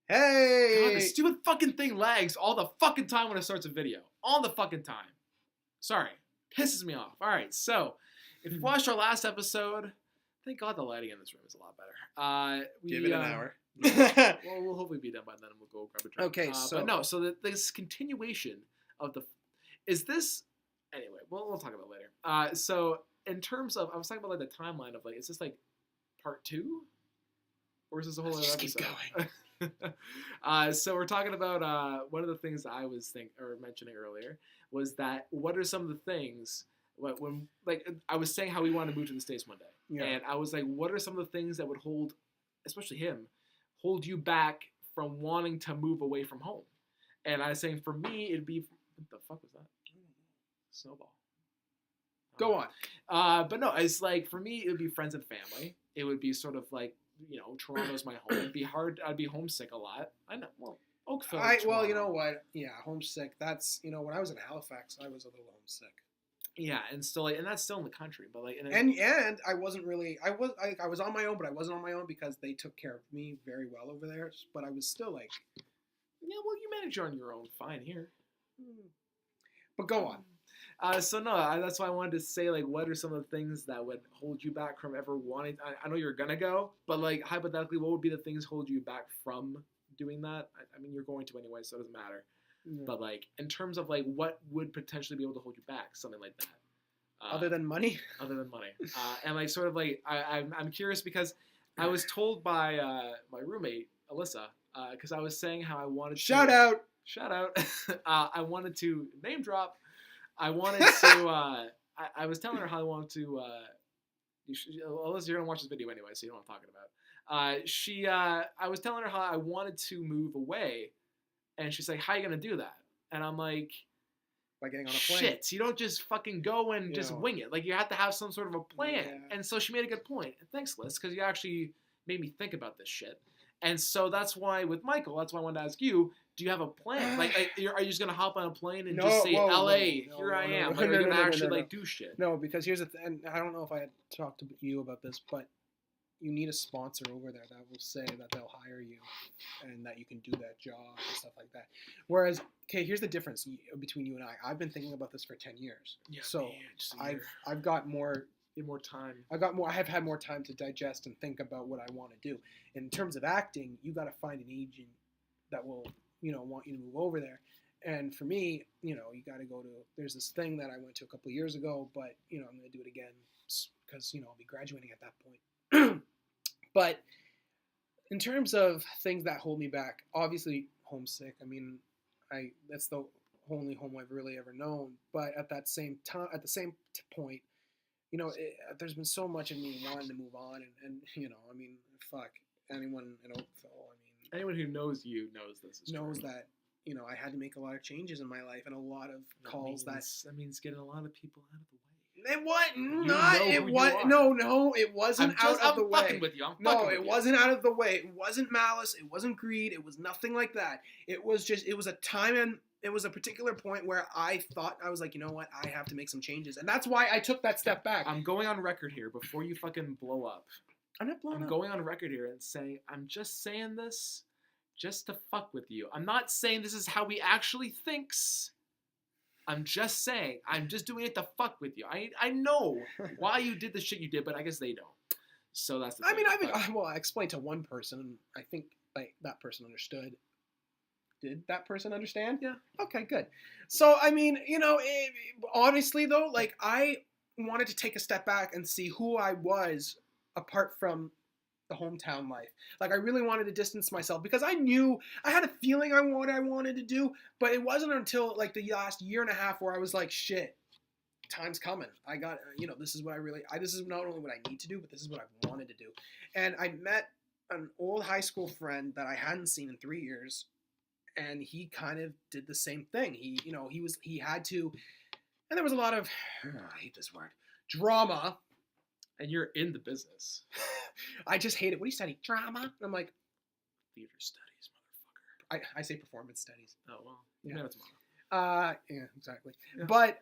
Hey! God, the stupid fucking thing lags all the fucking time when it starts a video. All the fucking time. Sorry. Pisses me off. Alright, so, if you watched our last episode, thank God the lighting in this room is a lot better. Give it an hour. Yeah, well, we'll hopefully be done by then and we'll go grab a drink. Okay, so... But no, so this continuation of the... Is this... Anyway, we'll talk about it later. So, in terms of... I was talking about, like, the timeline of, like, is this, like, part 2? Or is this a whole other episode? Just keep going. So we're talking about one of the things that I was mentioning earlier was that what are some of the things when like I was saying how we want to move to the States one day, and I was like, what are some of the things that would hold, especially him, hold you back from wanting to move away from home? And I was saying for me it'd be what the fuck was that? Snowball. Go on. But no, it's like for me it would be friends and family. It would be sort of like, you know, Toronto's my home. It'd be hard. I'd be homesick a lot. I know. Well, Oakville. Well, you know what? Yeah, homesick. That's, you know, when I was in Halifax, I was a little homesick. Yeah, and still, like, and that's still in the country, but like, and I wasn't really. I was on my own, but I wasn't on my own because they took care of me very well over there. But I was still like, yeah, well, you manage on your own, fine here. But go on. So no, that's why I wanted to say, like, what are some of the things that would hold you back from ever wanting? I know you're gonna go, but like hypothetically, what would be the things hold you back from doing that? I mean, you're going to anyway, so it doesn't matter. Yeah. But like, in terms of like, what would potentially be able to hold you back? Something like that. Other than money. Other than money, and like sort of like I'm curious because I was told by my roommate Alyssa because I was saying how I wanted shout out I wanted to name drop. I wanted to, I was telling her how I wanted to, Alyssa, you're going to watch this video anyway, so you know what I'm talking about. I was telling her how I wanted to move away, and she's like, how are you going to do that? And I'm like, by getting on a plane. Shit, you don't just fucking go and just wing it. Like, you have to have some sort of a plan. Yeah. And so she made a good point. Thanks, Liz, because you actually made me think about this shit. And so that's why with Michael, that's why I wanted to ask you, do you have a plan? Like are you just going to hop on a plane and just say, LA, here I am? Like, are you going to actually like do shit? No, because here's the thing, and I don't know if I had talked to you about this, but you need a sponsor over there that will say that they'll hire you and that you can do that job and stuff like that. Whereas, okay, here's the difference between you and I. I've been thinking about this for 10 years. Yeah, so I've got more time. I have had more time to digest and think about what I want to do. In terms of acting, you got to find an agent that will, you know, want you to move over there. And for me, you know, you got to go to, there's this thing that I went to a couple of years ago, but, you know, I'm going to do it again because, you know, I'll be graduating at that point. But in terms of things that hold me back, obviously homesick. I mean, that's the only home I've really ever known. But at the same point, you know, there's been so much of me wanting to move on, and you know, I mean, fuck, anyone in Oakville, I mean, anyone who knows you knows this is knows true. That, you know, I had to make a lot of changes in my life and a lot of calls that means getting a lot of people out of the way. It wasn't out of the way. I'm fucking with you. It wasn't out of the way. It wasn't malice. It wasn't greed. It was nothing like that. It was just, it was a time and it was a particular point where I thought, I was like, you know what? I have to make some changes. And that's why I took that step back. I'm going on record here before you fucking blow up. I'm not blowing up. I'm going on record here and saying, I'm just saying this just to fuck with you. I'm not saying this is how he actually thinks. I'm just saying, I'm just doing it to fuck with you. I know why you did the shit you did, but I guess they don't. So that's the thing. I mean, I explained to one person, and I think like that person understood. Did that person understand? Yeah. Okay, good. So, I mean, you know, honestly though, like I wanted to take a step back and see who I was apart from the hometown life. Like I really wanted to distance myself because I knew, I had a feeling I wanted to do, but it wasn't until like the last year and a half where I was like, shit, time's coming. I got, you know, this is what this is not only what I need to do, but this is what I wanted to do. And I met an old high school friend that I hadn't seen in 3 years. And he kind of did the same thing. He had to, and there was a lot of, I hate this word, drama. And you're in the business. I just hate it. What do you study? Drama? And I'm like, theater studies, motherfucker. I say performance studies. Oh, well. Yeah, that's mine. Yeah, exactly. Yeah. But,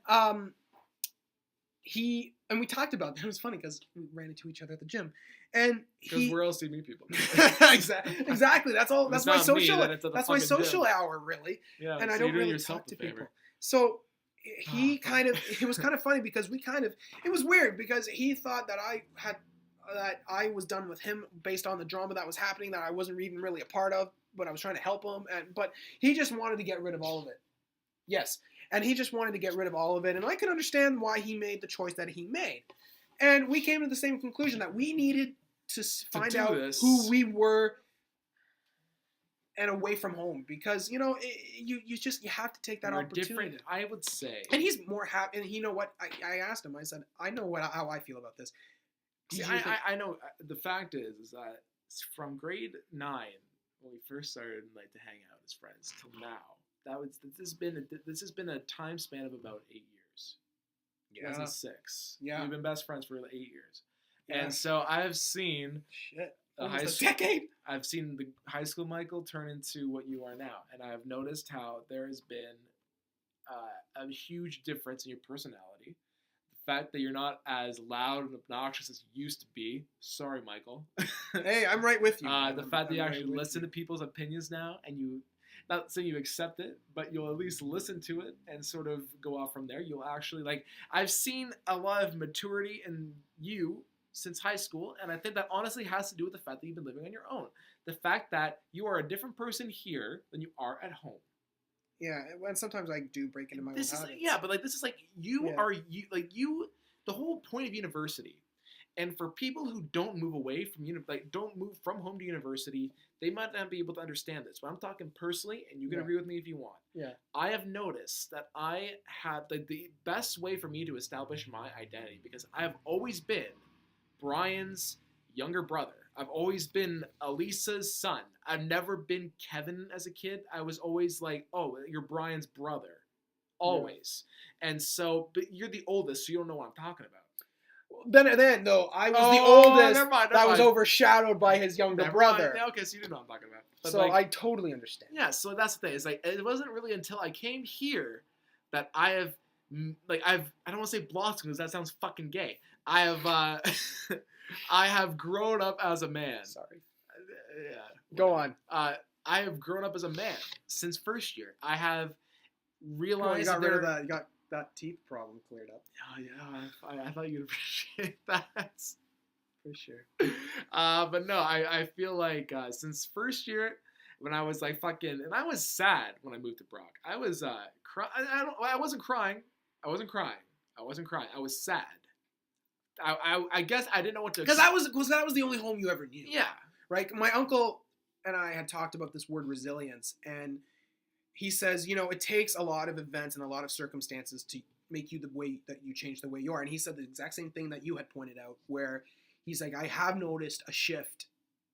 and we talked about that. It was funny because we ran into each other at the gym, and because where else do you meet people? exactly. That's all. That's my social. That's my social hour, really. Yeah, and so I don't really talk to people. So he it was kind of funny because it was weird because he thought that I was done with him based on the drama that was happening that I wasn't even really a part of, but I was trying to help him, but he just wanted to get rid of all of it. Yes. And he just wanted to get rid of all of it. And I can understand why he made the choice that he made. And we came to the same conclusion that we needed to find out who we were and away from home. Because, you have to take that opportunity. I would say. And he's more happy. And you know what? I asked him. I said, I know how I feel about this. See, I know. The fact is that from grade 9, when we first started to hang out as friends, till now, this has been a time span of about 8 years. Yeah. 2006. Yeah. We've been best friends for 8 years. Yeah. And so I've seen a decade. I've seen the high school Michael turn into what you are now, and I've noticed how there has been a huge difference in your personality. The fact that you're not as loud and obnoxious as you used to be. Sorry, Michael. Hey, I'm right with you. The fact that you actually listen to people's opinions now, and you. Not saying you accept it, but you'll at least listen to it and sort of go off from there. You'll actually, I've seen a lot of maturity in you since high school, and I think that honestly has to do with the fact that you've been living on your own. The fact that you are a different person here than you are at home. Yeah, and sometimes I do break into my own habits. Yeah, but this is the whole point of university. And for people who don't move away from don't move from home to university, they might not be able to understand this. But I'm talking personally, and you can agree with me if you want. Yeah. I have noticed that I have the best way for me to establish my identity, because I have always been Brian's younger brother. I've always been Elisa's son. I've never been Kevin as a kid. I was always like, oh, you're Brian's brother. Always. Yeah. And so, but you're the oldest, so you don't know what I'm talking about. Then though, I was the oldest never mind. Was overshadowed by his younger brother. Okay, so you know what I'm talking about. But so I totally understand. Yeah, so that's the thing. It's it wasn't really until I came here that I have, I don't want to say blossomed because that sounds fucking gay. I have, I have grown up as a man. Sorry. Yeah. Go on. I have grown up as a man since first year. I have realized you got rid of that. You got that teeth problem cleared up. Oh yeah, I thought you'd appreciate that. For sure. But no, I feel like since first year, when I was fucking, and I was sad when I moved to Brock. I was I wasn't crying. I wasn't crying. I was sad. I guess I didn't know what to. Because that was the only home you ever knew. Yeah. Right. My uncle and I had talked about this word resilience, and he says, it takes a lot of events and a lot of circumstances to make you the way that you change the way you are. And he said the exact same thing that you had pointed out, where he's like, I have noticed a shift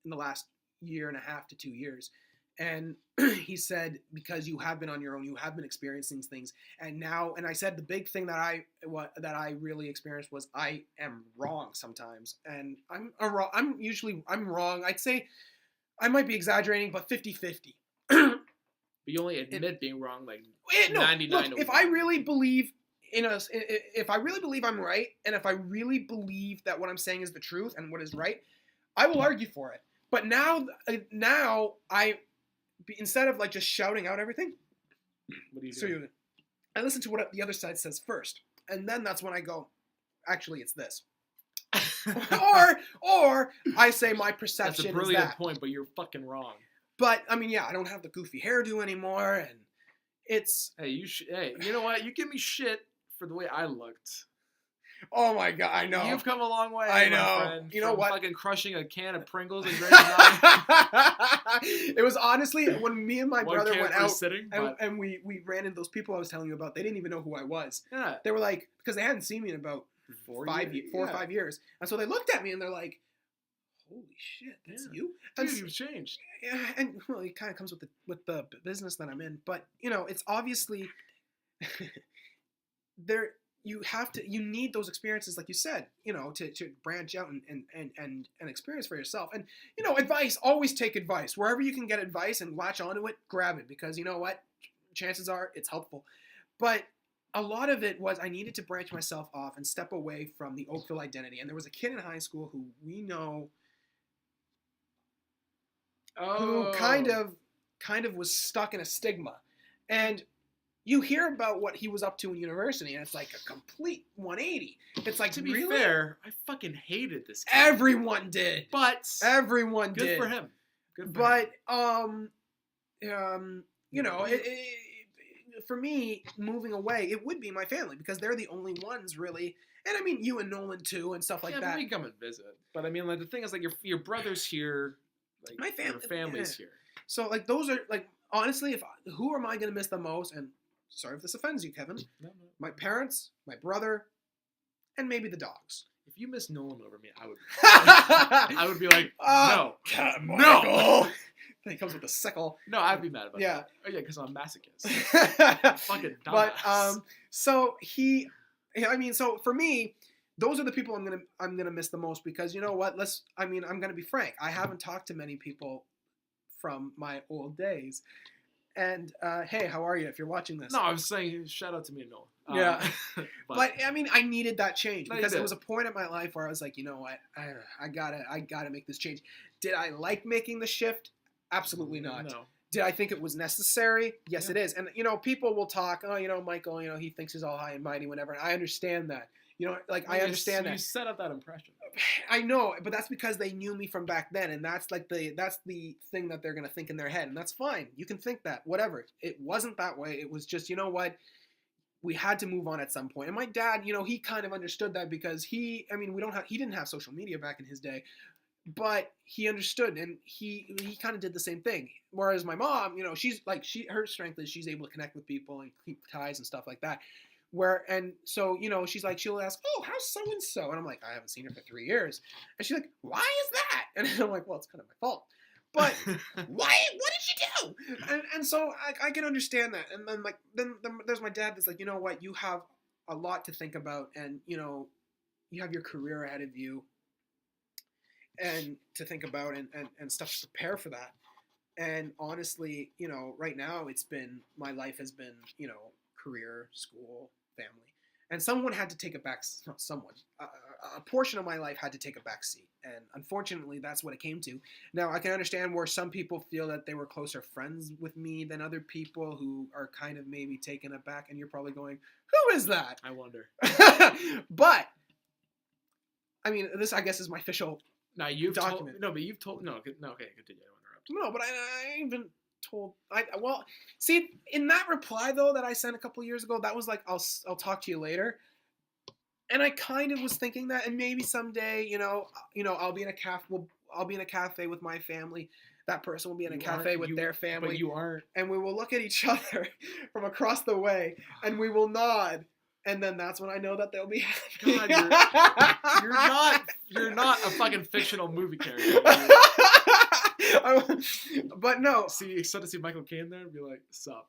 in the last 1.5 to 2 years. And he said, because you have been on your own, you have been experiencing things. And I said, the big thing that I really experienced was I am wrong sometimes. And I'm wrong. I'd say I might be exaggerating, but 50-50. But you only admit being wrong 99. Look, if I really believe if I really believe I'm right, and if I really believe that what I'm saying is the truth and what is right, I will argue for it. But now I, instead of just shouting out everything, what do you do? I listen to what the other side says first, and then that's when I go, actually, it's this. or I say my perception is that. That's a brilliant point, but you're fucking wrong. But I mean, I don't have the goofy hairdo anymore, and it's. Hey, you know what? You give me shit for the way I looked. Oh my god, I know. You've come a long way. I know. My friend, you know what? Fucking crushing a can of Pringles in grade 9. It was honestly when me and my brother went out and we ran into those people I was telling you about. They didn't even know who I was. Yeah. They were like, because they hadn't seen me in about 4 or 5 years, and so they looked at me and they're like, holy shit, that's you? Dude, you've changed. Yeah, and well, it kind of comes with the business that I'm in. But it's obviously you need those experiences, like you said, to branch out and experience for yourself. And advice, always take advice wherever you can get advice and latch onto it. Grab it, because you know what, chances are it's helpful. But a lot of it was I needed to branch myself off and step away from the Oakville identity. And there was a kid in high school who we know who Oh. kind of was stuck in a stigma. And you hear about what he was up to in university, and it's like a complete 180. It's like, To be really? fair, I fucking hated this kid. Everyone did. But Everyone good did. for him. Good for But him. you know, for me, moving away, it would be my family because they're the only ones really. And I mean, you and Nolan too, and stuff like yeah, that. we come and visit. But I mean, like the thing is, like your brother's here, like My family, your family's here. So like those are like honestly, who am I gonna miss the most? And sorry if this offends you, Kevin. No. My parents, my brother, and maybe the dogs. If you miss Nolan over me, I would be like, no, God, no. He comes with a sickle. No, I'd be mad about Yeah. that. Oh yeah, because I'm a masochist. Fucking dumbass. But so so for me, those are the people I'm gonna miss the most because you know what? I'm gonna be frank. I haven't talked to many people from my old days. And hey, how are you? If you're watching this, No, I was saying shout out to me and Nolan. Yeah. but I mean, I needed that change No, because there was a point in my life where I was like, you know what, I gotta make this change. Did I like making the shift? Absolutely not. No. Did I think it was necessary? Yes, Yeah. it is. And you know, people will talk. Oh, you know, Michael. You know, he thinks he's all high and mighty, whatever. And I understand that. You know, like I understand that. You set up that impression. I know, but that's because they knew me from back then, and that's the thing that they're gonna think in their head, and that's fine. You can think that, whatever. It wasn't that way. It was just, you know what, we had to move on at some point. And my dad, you know, he kind of understood that because he didn't have social media back in his day, but he understood, and he kind of did the same thing. Whereas my mom, you know, her strength is she's able to connect with people and keep ties and stuff like that. And so, you know, she'll ask, oh, how's so and so? And I'm like, I haven't seen her for 3 years. And she's like, why is that? And I'm like, well, it's kind of my fault. But why? What did you do? And so I can understand that. And then there's my dad that's like, you know what? You have a lot to think about, and you know, you have your career ahead of you, and to think about and stuff to prepare for that. And honestly, you know, right now my life has been, you know, career, school, family, and someone had to take a portion of my life had to take a back seat, and unfortunately that's what it came to. Now I can understand where some people feel that they were closer friends with me than other people who are kind of maybe taken aback, and you're probably going, who is that? I wonder. But I mean, this I guess is my official now you've document. But you've told okay, continue. I interrupt. No, but I even told well, see, in that reply though that I sent a couple years ago, that was like, I'll talk to you later. And I kind of was thinking that, and maybe someday, you know, I'll be in a cafe with my family. That person will be in a cafe with their family. But you aren't. And we will look at each other from across the way, and we will nod. And then that's when I know that they'll be happy. God, you're not a fucking fictional movie character. But no. See, you start to see Michael Caine there and be like, sup.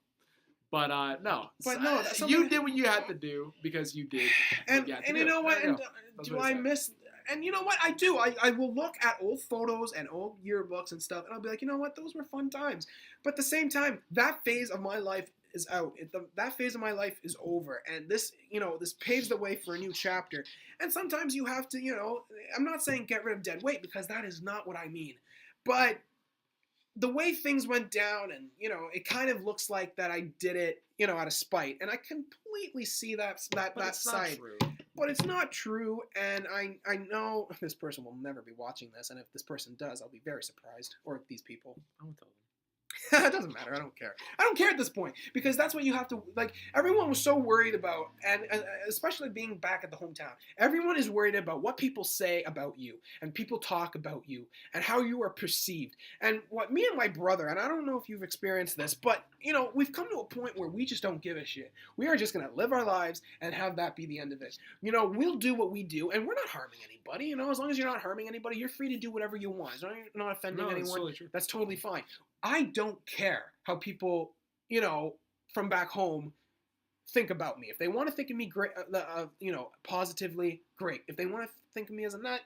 But no. But no, you did what you had to do because you did. And you know what? And do I miss? And you know what? I do. I will look at old photos and old yearbooks and stuff, and I'll be like, you know what? Those were fun times. But at the same time, that phase of my life is out. That phase of my life is over, and this paves the way for a new chapter. And sometimes you have to, you know, I'm not saying get rid of dead weight because that is not what I mean, but the way things went down, and you know, it kind of looks like that I did it, you know, out of spite, and I completely see that side. But it's not true, and I know this person will never be watching this, and if this person does, I'll be very surprised. Or these people. I won't tell them. It doesn't matter. I don't care. I don't care at this point because that's what you have to, like, everyone was so worried about, and especially being back at the hometown, everyone is worried about what people say about you, and people talk about you, and how you are perceived. And what me and my brother, and I don't know if you've experienced this, but, you know, we've come to a point where we just don't give a shit. We are just going to live our lives and have that be the end of it. You know, we'll do what we do, and we're not harming anybody. You know, as long as you're not harming anybody, you're free to do whatever you want. As long as you're not offending anyone, totally true. That's totally fine. I don't care how people, you know, from back home think about me. If they want to think of me great, you know, positively, great. If they want to think of me as a nut,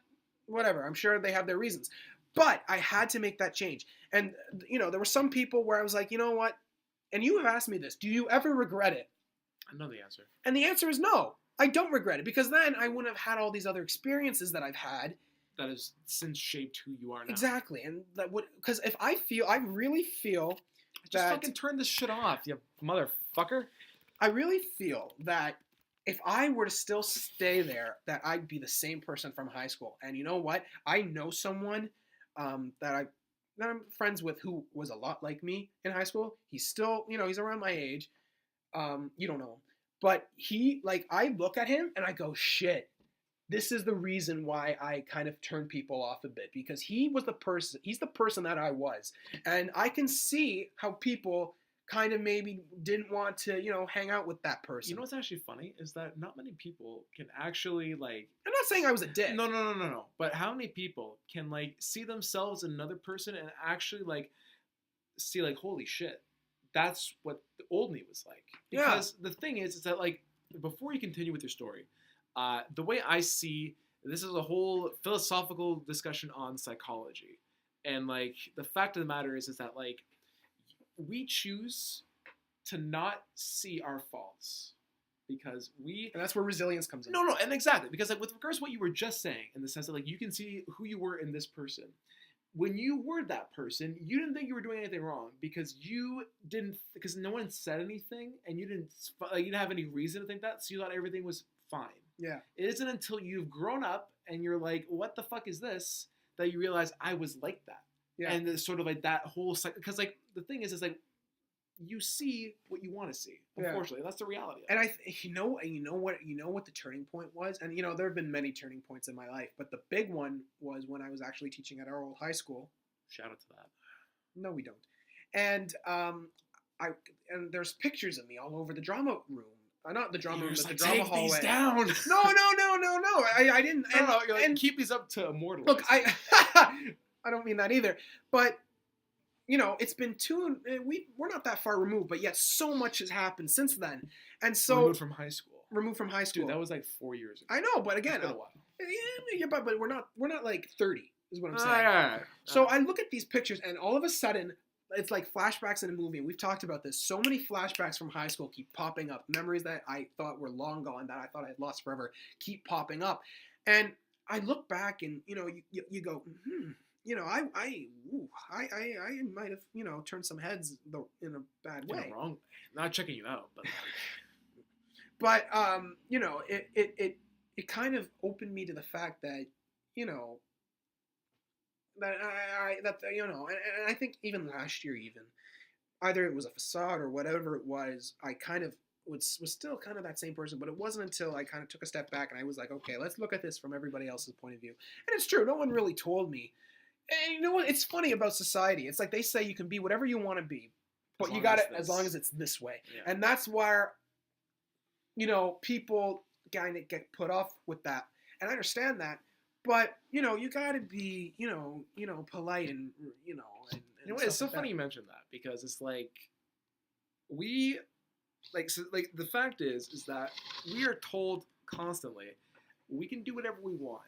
whatever. I'm sure they have their reasons. But I had to make that change. And, you know, there were some people where I was like, you know what? And you have asked me this. Do you ever regret it? I know the answer. And the answer is no. I don't regret it, because then I wouldn't have had all these other experiences that I've had. That has since shaped who you are now. Exactly. And that would, because if I really feel just fucking turn this shit off, you motherfucker. I really feel that if I were to still stay there, that I'd be the same person from high school. And you know what? I know someone that I'm friends with who was a lot like me in high school. He's still, he's around my age. You don't know him. But I look at him and I go, shit, this is the reason why I kind of turned people off a bit, because he's the person that I was. And I can see how people kind of maybe didn't want to, hang out with that person. You know what's actually funny is that not many people can actually I'm not saying I was a dick. No. But how many people can see themselves in another person and actually see holy shit, that's what the old me was like. Because the thing is that before you continue with your story, the way I see this is a whole philosophical discussion on psychology, and the fact of the matter is that we choose to not see our faults because and that's where resilience comes in. No, and exactly, because with regards to what you were just saying, in the sense that you can see who you were in this person. When you were that person, you didn't think you were doing anything wrong because no one said anything, and you didn't have any reason to think that, so you thought everything was fine. Yeah. It isn't until you've grown up and you're like, what the fuck is this, that you realize I was like that. Yeah. And it's sort of that whole cycle, because the thing is you see what you want to see. Unfortunately, that's the reality. And you know what the turning point was, and there have been many turning points in my life, but the big one was when I was actually teaching at our old high school. Shout out to that. No, we don't. And and there's pictures of me all over the drama room. Not the drama room, but the drama hallway. These down. No. I didn't. And keep these up to immortalize. Look, I don't mean that either. But it's been we're not that far removed, but yet so much has happened since then. And so removed from high school. Dude, that was 4 years ago. I know, but again, it's been a while. Yeah, but we're not 30 is what I'm saying. Yeah. So I look at these pictures, and all of a sudden, it's like flashbacks in a movie. And we've talked about this. So many flashbacks from high school keep popping up. Memories that I thought were long gone, that I thought I had lost forever, keep popping up. And I look back, and you go, I might have turned some heads in a bad way. Wrong. Not checking you out, but it kind of opened me to the fact that and I think even last year, either it was a facade or whatever it was, I kind of was still kind of that same person, but it wasn't until I kind of took a step back and I was like, okay, let's look at this from everybody else's point of view. And it's true, no one really told me. And you know what? It's funny about society. It's like they say you can be whatever you want to be, but you got it as long as it's this way. Yeah. And that's where, people kind of get put off with that. And I understand that. But, you got to be, polite and. It's so funny you mentioned that, because it's the fact is that we are told constantly we can do whatever we want.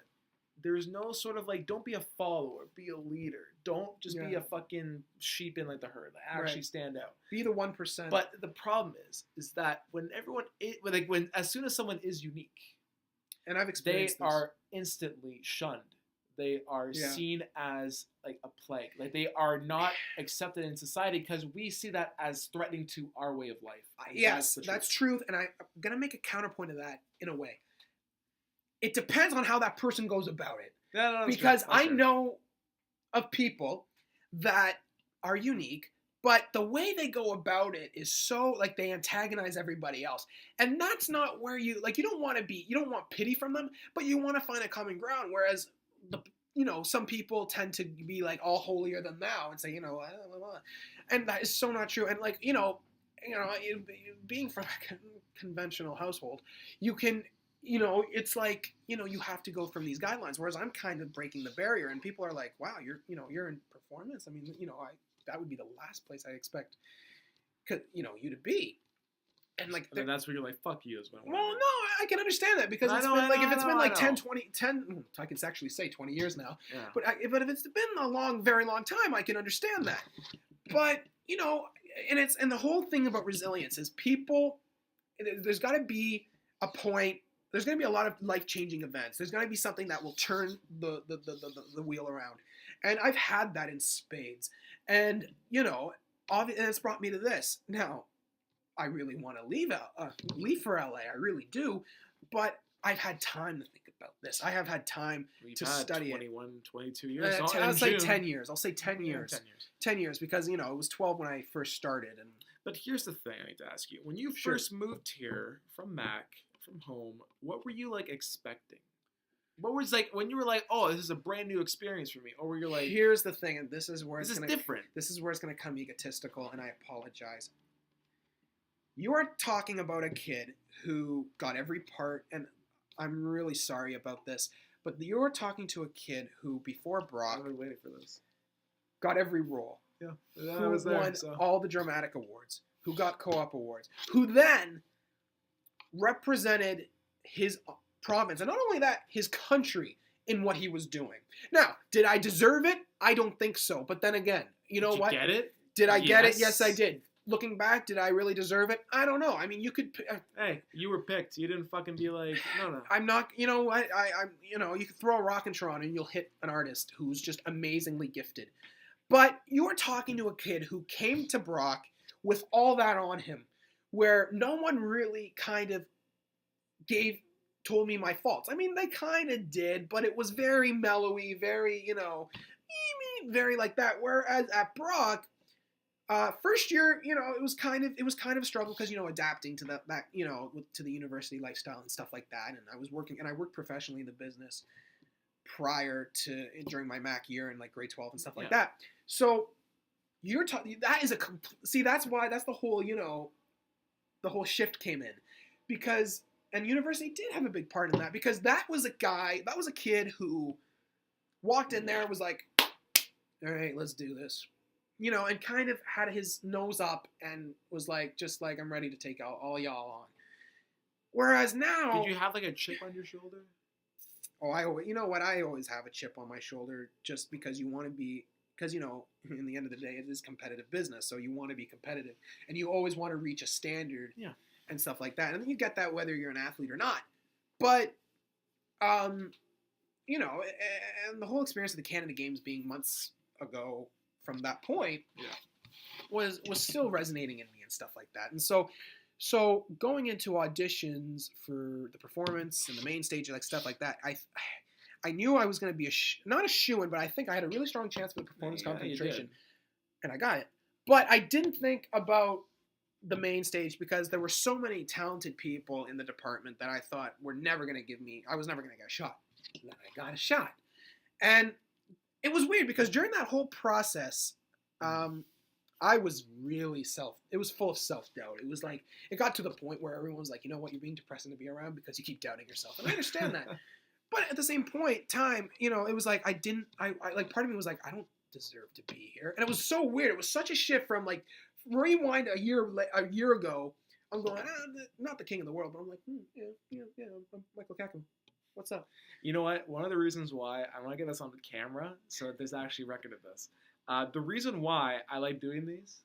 There's no sort of don't be a follower, be a leader. Don't just be a fucking sheep in the herd. Actually stand out. Be the 1%. But the problem is that when everyone as soon as someone is unique, and I've experienced they are instantly shunned. They are seen as a plague. They are not accepted in society because we see that as threatening to our way of life. Yes, that's truth. And I'm gonna make a counterpoint to that in a way. It depends on how that person goes about it. No, because I know of people that are unique, but the way they go about it is so they antagonize everybody else. And that's not where you don't want pity from them, but you want to find a common ground. Whereas some people tend to be all holier than thou and say, blah, blah, blah. And that is so not true. And being from a conventional household, you can, it's you have to go from these guidelines. Whereas I'm kind of breaking the barrier, and people are like, wow, you're in performance. I mean, that would be the last place I expect, you to be. And that's where you're fuck you as well. Well, no, I can understand that, because if it's been 10, 20, 10, I can actually say 20 years now. Yeah. But if it's been a very long time, I can understand that. But, and the whole thing about resilience is people, there's got to be a point. There's going to be a lot of life-changing events. There's going to be something that will turn the wheel around. And I've had that in spades. And, you know, and it's brought me to this. Now, I really want to leave for LA. I really do. But I've had time to think about this. I have had time to study 21, 22 years. I'll say 10 years. I'll say 10 years. 10 years. 10 years because, you know, it was 12 when I first started. And But here's the thing I need to ask you. When you first moved here from Mac, from home, what were you, like, expecting? What was, like, when you were like, oh, this is a brand new experience for me? Or were you like... Here's the thing, and this is where it's different. This is where it's going to come egotistical, and I apologize. You are talking about a kid who got every part, and I'm really sorry about this, but you're talking to a kid who, before Brock... I've been waiting for this. Got every role. Yeah. Who won all the dramatic awards. Who got co-op awards. Who then represented his province, and not only that, his country in what he was doing. Now, did I deserve it? I don't think so. But then again, you know what? Did you get it? Did I get it? Yes, I did. Looking back, did I really deserve it? I don't know. I mean, you could... hey, you were picked. You didn't fucking be like, no. I'm not... You know what? You know, you could throw a rock in Toronto and you'll hit an artist who's just amazingly gifted. But you are talking to a kid who came to Brock with all that on him, where no one really kind of told me my faults. I mean, they kind of did, but it was very mellowy, very, you know, very like that. Whereas at Brock, first year, you know, it was kind of a struggle because, you know, adapting to that, you know, to the university lifestyle and stuff like that. And I worked professionally in the business during my Mac year in like grade 12 and stuff like that. So you're talking, that's the whole, you know, the whole shift came in because, and university did have a big part in that because that was a kid who walked in there and was like, all right, let's do this. You know, and kind of had his nose up and was like, just like, I'm ready to take all y'all on. Whereas now... Did you have like a chip on your shoulder? Oh, you know what? I always have a chip on my shoulder just because you want to be... Because, you know, in the end of the day, it is competitive business, so you want to be competitive. And you always want to reach a standard and stuff like that. And you get that whether you're an athlete or not. But, you know, and the whole experience of the Canada Games being months ago from that point was still resonating in me and stuff like that. And so going into auditions for the performance and the main stage, like stuff like that, I knew I was going to be not a shoo-in, but I think I had a really strong chance for the performance concentration, and I got it. But I didn't think about the main stage because there were so many talented people in the department that I thought were never going to give me. I was never going to get a shot. And then I got a shot, and it was weird because during that whole process, I was really it was full of self-doubt. It was like, it got to the point where everyone was like, you know what, you're being depressing to be around because you keep doubting yourself. And I understand that. But at the same time, you know, it was like, I like, part of me was like, I don't deserve to be here. And it was so weird. It was such a shift from like, rewind a year ago, I'm going, not the king of the world, but I'm like, yeah, I'm Michael Kaku. What's up? You know what? One of the reasons why I want to get this on the camera, so there's actually record of this. The reason why I like doing these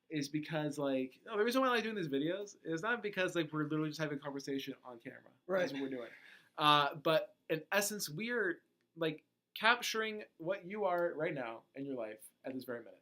is because, like, the reason why I like doing these videos is not because, like, we're literally just having a conversation on camera. Right. That's what we're doing. But in essence, we are, like, capturing what you are right now in your life at this very minute.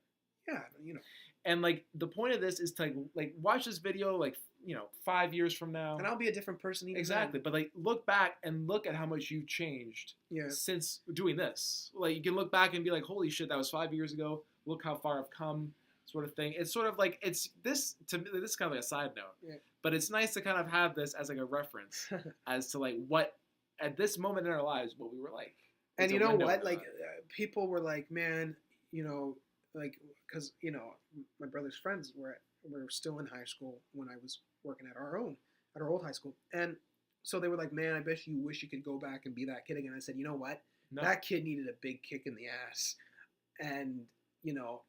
Yeah, you know. And, like, the point of this is to, like watch this video, like, you know, 5 years from now. And I'll be a different person even Exactly. then. But, like, look back and look at how much you've changed since doing this. Like, you can look back and be like, holy shit, that was 5 years ago. Look how far I've come, sort of thing. It's sort of like, it's this, to me, this is kind of like a side note. Yeah. But it's nice to kind of have this as, like, a reference as to, like, what, at this moment in our lives, what we were like. And you know what? Like, people were like, man, you know, like, because, you know, my brother's friends were still in high school when I was working at our old high school. And so they were like, man, I bet you wish you could go back and be that kid again. I said, you know what? No. That kid needed a big kick in the ass. And, you know,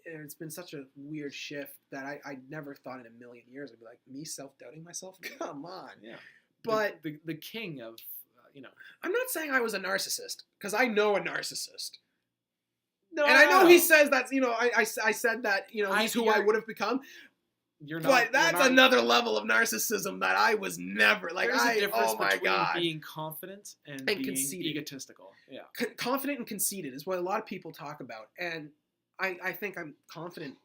it's been such a weird shift that I never thought in a million years I'd be like, me self-doubting myself? Come on. Yeah. But the king of, you know. I'm not saying I was a narcissist, because I know a narcissist. No, and I know he says that's, you know, I said that, you know, he's who I would have become. You're not. But that's you're not, another level of narcissism that I was never like. There's a difference oh my between god, being confident and being conceited. egotistical. Yeah, confident and conceited is what a lot of people talk about, and I think I'm confident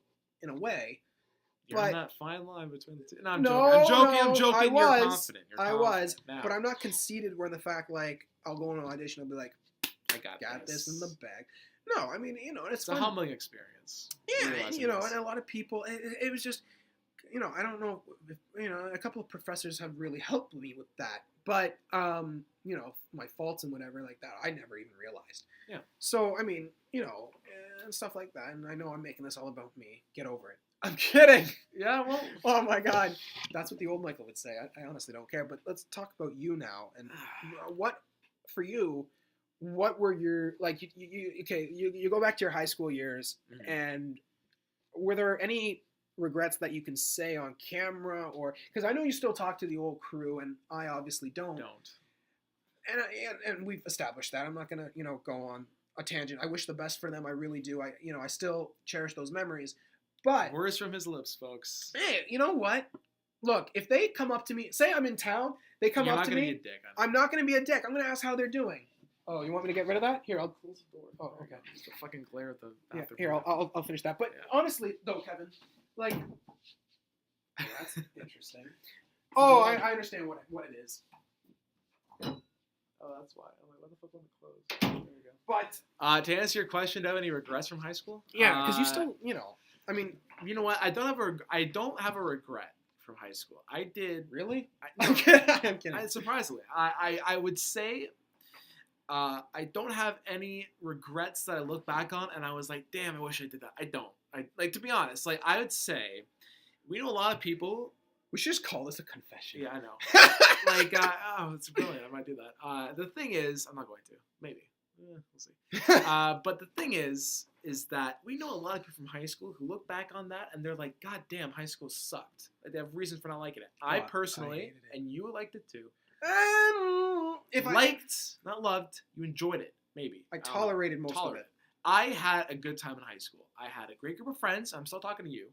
in a way. You're but in that fine line between the two. No, I'm no, joking. I'm no, joking. I was, You're confident. I was, now. but I'm not conceited. Where the fact like I'll go on an audition, I'll be like, I got this in the bag. No, I mean, it's a humbling experience. Yeah, and a lot of people. It was just, I don't know. If, a couple of professors have really helped me with that, but my faults and whatever like that, I never even realized. Yeah. So I mean, and stuff like that. And I know I'm making this all about me. Get over it. I'm kidding. Yeah, well. Oh my God, that's what the old Michael would say. I honestly don't care. But let's talk about you now. And what for you? What were your like? You go back to your high school years, mm-hmm. and were there any regrets that you can say on camera, or because I know you still talk to the old crew, and I obviously don't. And we've established that. I'm not gonna go on a tangent. I wish the best for them. I really do. I still cherish those memories. But words from his lips, folks. Hey, you know what? Look, if they come up to me, say I'm in town, they come up to me. Be a dick, I'm not going to be a dick. I'm going to ask how they're doing. Oh, you want me to get rid of that? Here, I'll close the door. Oh, okay. Just a fucking glare at the. Yeah, here, I'll finish that. But honestly, though, Kevin, like, that's interesting. Oh, I understand what it is. Oh, that's why. I'm like, what the fuck want to close? There we go. But to answer your question, do you have any regrets from high school? Yeah, because you still, I mean, you know what? I don't have a regret from high school. I did. Really? I'm kidding. Surprisingly, I would say I don't have any regrets that I look back on, and I was like, damn, I wish I did that. I don't. To be honest, like I would say, we know a lot of people. We should just call this a confession. Yeah, I know. It's brilliant. I might do that. The thing is, I'm not going to. Maybe. We'll see. But the thing is that we know a lot of people from high school who look back on that and they're like, God damn, high school sucked. Like, they have reasons for not liking it. I personally, and you liked it too. If liked, not loved, you enjoyed it. Maybe. I tolerated most of it. I had a good time in high school. I had a great group of friends. I'm still talking to you.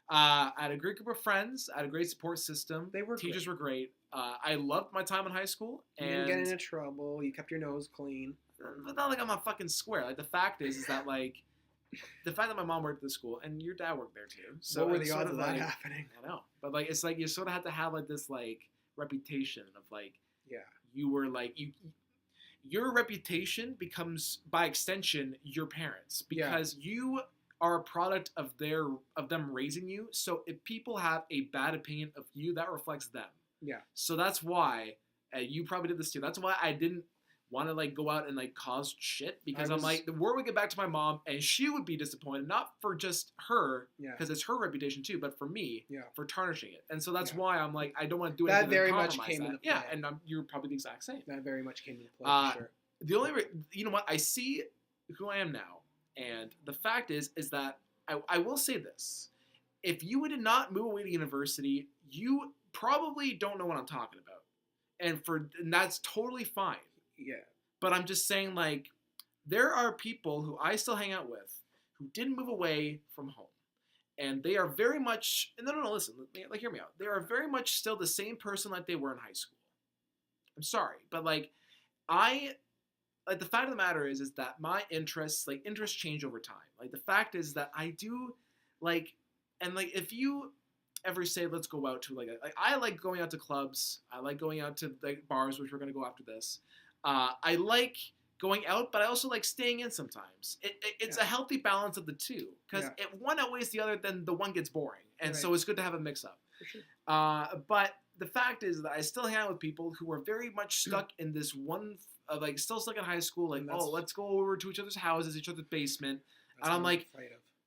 I had a great group of friends. I had a great support system. Teachers were great. I loved my time in high school. You didn't get into trouble. You kept your nose clean. But not like I'm a fucking square. Like the fact is that like the fact that my mom worked at the school and your dad worked there too. So what were the odds of that happening? I know, but like it's like you sort of have to have like this like reputation of like you were like your reputation becomes by extension your parents because you are a product of them raising you. So if people have a bad opinion of you, that reflects them. Yeah. So that's why you probably did this too. That's why I didn't want to like go out and like cause shit because I'm like the word would get back to my mom and she would be disappointed, not for just her because it's her reputation too, but for me for tarnishing it. And so that's why I'm like I don't want to do anything that very to much compromise came that. into play. And you're probably the exact same. That very much came into play. For sure. The only you know what I see who I am now, and the fact is that I will say this: if you did not move away to university, you probably don't know what I'm talking about, and that's totally fine. Yeah. But I'm just saying, like, there are people who I still hang out with who didn't move away from home. And they are very much, no, listen, like, hear me out. They are very much still the same person like they were in high school. I'm sorry, but, like, the fact of the matter is that my interests change over time. Like, the fact is that I do, like, and, like, if you ever say, let's go out to, like I like going out to clubs. I like going out to, like, bars, which we're going to go after this. I like going out, but I also like staying in sometimes. It's a healthy balance of the two. Because if one outweighs the other, then the one gets boring. And so it's good to have a mix-up. For sure. But the fact is that I still hang out with people who are very much stuck in this one, like, still stuck in high school. Like, let's go over to each other's houses, each other's basement. And I'm like,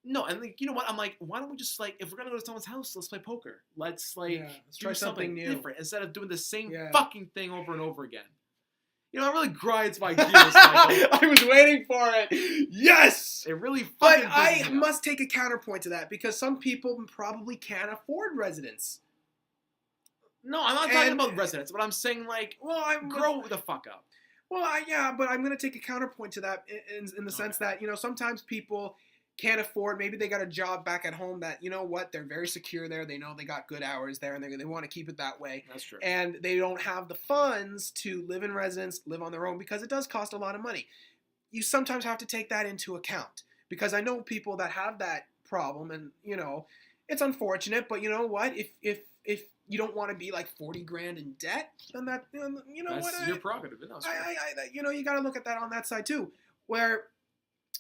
no. And, like, you know what? I'm like, why don't we just, like, if we're going to go to someone's house, let's play poker. Let's try something new. different instead of doing the same fucking thing over and over again. You know, it really grinds my gears, Michael. I was waiting for it. Yes! It really fucking But I must take a counterpoint to that because some people probably can't afford residence. No, I'm not talking about residence, but I'm saying, like, grow the fuck up. Well, but I'm going to take a counterpoint to that in the sense that, sometimes people can't afford, maybe they got a job back at home that, you know what, they're very secure there. They know they got good hours there and they want to keep it that way. That's true. And they don't have the funds to live in residence, live on their own, because it does cost a lot of money. You sometimes have to take that into account, because I know people that have that problem, and, you know, it's unfortunate, but you know what, if you don't want to be like 40 grand in debt, then that, you know, that's what, your prerogative. you know, you got to look at that on that side too, where,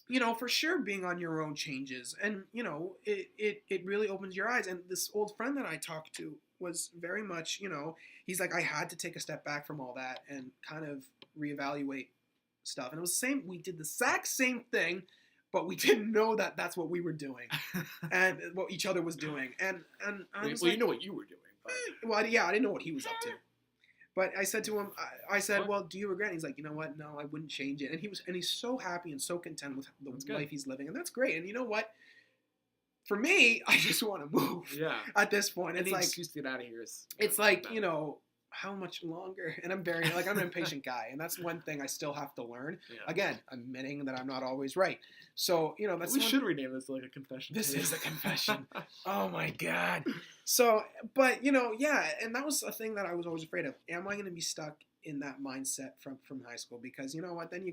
you know, for sure being on your own changes, and, you know, it really opens your eyes. And this old friend that I talked to was very much, you know, he's like, I had to take a step back from all that and kind of reevaluate stuff. And it was the same, we did the exact same thing, but we didn't know that that's what we were doing and what each other was doing. And I was well, you know what you were doing. But... well, yeah, I didn't know what he was up to. But I said to him, I said, well, do you regret it? He's like, you know what? No, I wouldn't change it. And he's so happy and so content with the life he's living. And that's great. And you know what? For me, I just want to move. Yeah. At this point, it's like, excuse to get out of here is, it's like, you know, how much longer? And I'm I'm an impatient guy, and that's one thing I still have to learn. Yeah. Again, admitting that I'm not always right. So, you know, that's we should rename this like a confession. This is a confession. Oh my God. So, but you know, yeah, and that was a thing that I was always afraid of. Am I going to be stuck in that mindset from high school? Because you know what? Then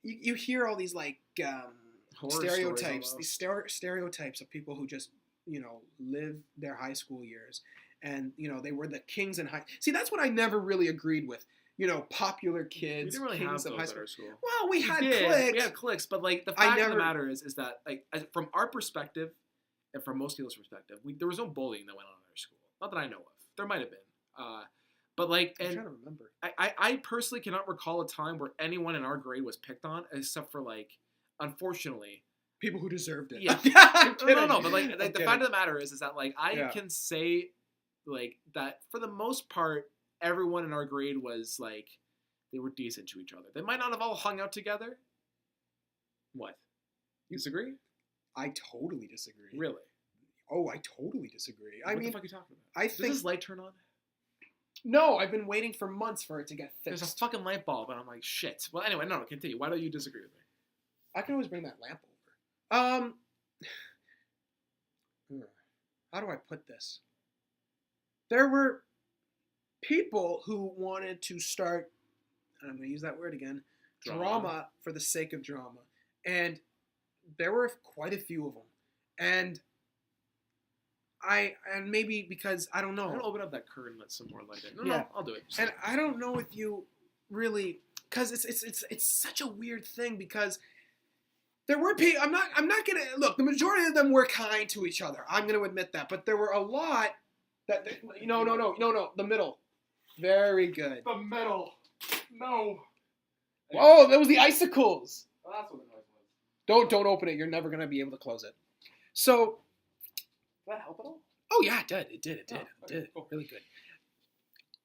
you hear all these like stereotypes, these stereotypes of people who just, you know, live their high school years. And, you know, they were the kings in high... See, that's what I never really agreed with. You know, popular kids, we didn't really kings have of those high at our school. school. Well, we had cliques. We had cliques, but, like, the fact of the matter is that, like, from our perspective, and from most people's perspective, there was no bullying that went on in our school. Not that I know of. There might have been. But, like... I'm trying to remember. I personally cannot recall a time where anyone in our grade was picked on, except for, like, unfortunately... people who deserved it. Yeah. No, but, like the fact of the matter is that, like, I can say... like that for the most part, everyone in our grade was like, they were decent to each other. They might not have all hung out together. What? You disagree? I totally disagree. Really? Oh, I totally disagree. What the fuck are you talking about? I think... Does this light turn on? No, I've been waiting for months for it to get fixed. There's a fucking light bulb, and I'm like, shit. Well, anyway, no, continue. Why don't you disagree with me? I can always bring that lamp over. How do I put this? There were people who wanted to start, and I'm going to use that word again, drama for the sake of drama. And there were quite a few of them. And maybe because, I don't know. I'm going to open up that curtain and let some more light in. No, I'll do it. And I don't know if you really, because it's such a weird thing, because there were people, I'm not going to, look, the majority of them were kind to each other. I'm going to admit that. But there were a lot that, no, the middle. Very good. The middle. No. Oh, that was the icicles. Oh, that's what the noise was. Don't open it. You're never going to be able to close it. So. Did that help at all? Oh, yeah, it did. It did. Okay. It did. Oh, really good.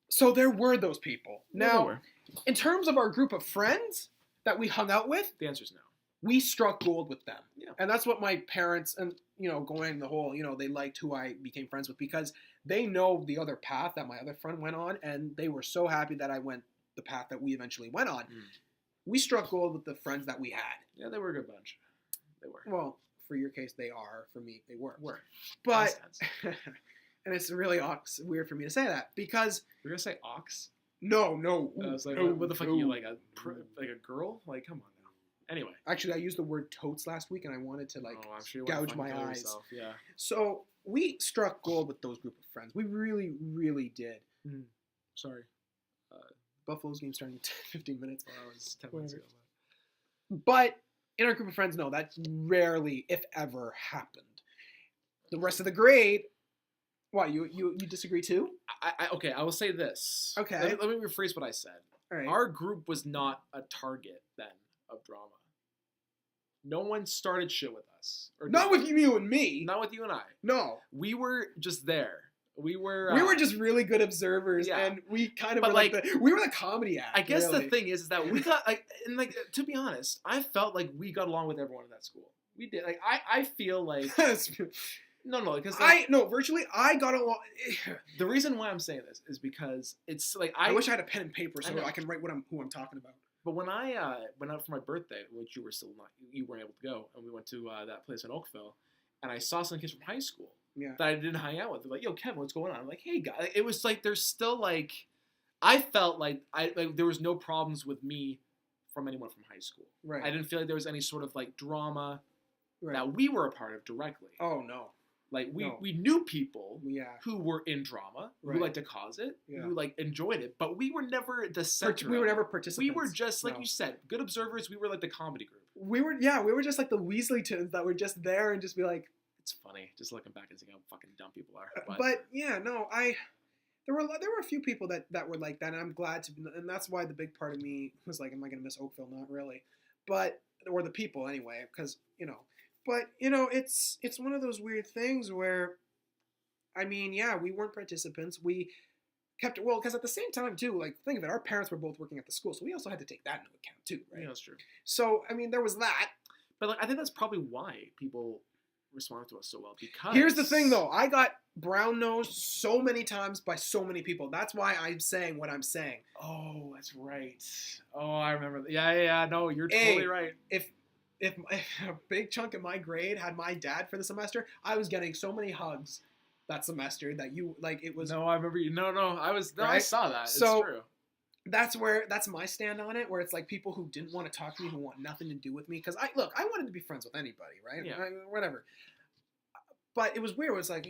So there were those people. Now, in terms of our group of friends that we hung out with. The answer is no. We struck gold with them. Yeah. And that's what my parents, and, you know, going the whole, you know, they liked who I became friends with, because they know the other path that my other friend went on, and they were so happy that I went the path that we eventually went on. We struck gold with the friends that we had. Yeah, they were a good bunch. They were. Well, for your case, they are. For me, they were. But, and it's really weird for me to say that, because... You're going to say ox? No. I was like, what the fuck are you, like a girl? Like, come on. Anyway. Actually, I used the word totes last week, and I wanted to, like, sure gouge my eyes. Yourself. Yeah. So, we struck gold with those group of friends. We really, really did. Sorry. Buffalo's game starting in 15 minutes. Well, that was 10 minutes ago. But in our group of friends, no, that rarely, if ever, happened. The rest of the grade... Why, you disagree too? Okay, I will say this. Okay. Let me rephrase what I said. All right. Our group was not a target then of drama. No one started shit with us. Not with you and me. Not with you and I. No. We were just there. We were just really good observers, and we kind of we were the comedy act. I guess the thing is that we got to be honest, I felt like we got along with everyone in that school. We did. Like I feel like No, because virtually I got along. The reason why I'm saying this is because it's like I wish I had a pen and paper so I can write who I'm talking about. But when I went out for my birthday, which you weren't able to go, and we went to that place in Oakville, and I saw some kids from high school that I didn't hang out with. They're like, "Yo, Kevin, what's going on?" I'm like, "Hey, guys." It was like there's still like, I felt like there was no problems with me from anyone from high school. Right. I didn't feel like there was any sort of like drama Right. that we were a part of directly. Oh no. Like we knew people Yeah. who were in drama, Right. who liked to cause it, Yeah. who like enjoyed it, but we were never the center. We were never participants. We were just like you said, good observers. We were like the comedy group. We were just like the Weasley twins that were just there and just be like. It's funny, just looking back and seeing how fucking dumb people are. But yeah, no, there were a few people that were like that, and I'm glad to, and that's why the big part of me was like, am I gonna miss Oakville? Not really, but or the people anyway, because but it's one of those weird things where, I mean, yeah, we weren't participants. We kept because at the same time too, like think of it, our parents were both working at the school, so we also had to take that into account too, right? Yeah, that's true. So I mean, there was that. But like, I think that's probably why people responded to us so well, because here's the thing though, I got brown nosed so many times by so many people. That's why I'm saying what I'm saying. Oh, that's right. Oh, I remember that. Yeah, no, you're totally right. If a big chunk of my grade had my dad for the semester, I was getting so many hugs that semester that it was. No, I remember you. No, right? I saw that. So, it's true. That's my stand on it, where it's like people who didn't want to talk to me, who want nothing to do with me, because I wanted to be friends with anybody, right? Yeah. Whatever. But it was weird. It was like,